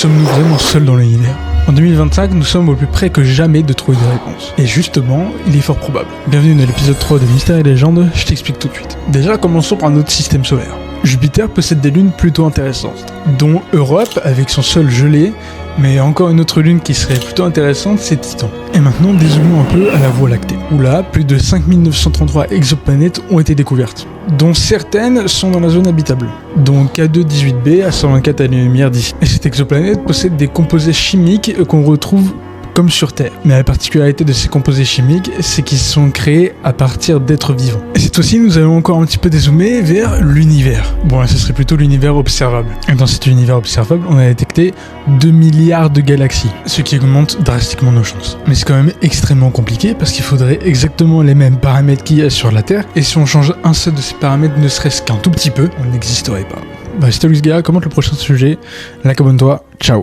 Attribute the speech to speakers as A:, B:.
A: sommes-nous vraiment seuls dans l'univers ? En 2025, nous sommes au plus près que jamais de trouver des réponses. Et justement, il est fort probable. Bienvenue dans l'épisode 3 de Mystères et Légendes, je t'explique tout de suite. Déjà, commençons par notre système solaire. Jupiter possède des lunes plutôt intéressantes, dont Europe avec son sol gelé, mais encore une autre lune qui serait plutôt intéressante, c'est Titan. Et maintenant, dézoomons un peu à la Voie lactée, où là, plus de 5933 exoplanètes ont été découvertes, dont certaines sont dans la zone habitable, dont K2-18b à 124 années-lumière d'ici. Et cette exoplanète possède des composés chimiques qu'on retrouve comme sur Terre. Mais la particularité de ces composés chimiques, c'est qu'ils sont créés à partir d'êtres vivants. Et cette fois-ci, nous allons encore un petit peu dézoomer vers l'univers. Bon, là, ce serait plutôt l'univers observable. Et dans cet univers observable, on a détecté 2 milliards de galaxies, ce qui augmente drastiquement nos chances. Mais c'est quand même extrêmement compliqué parce qu'il faudrait exactement les mêmes paramètres qu'il y a sur la Terre, et si on change un seul de ces paramètres, ne serait-ce qu'un tout petit peu, on n'existerait pas. C'était Luis Guerra, commente le prochain sujet, like, abonne-toi, ciao.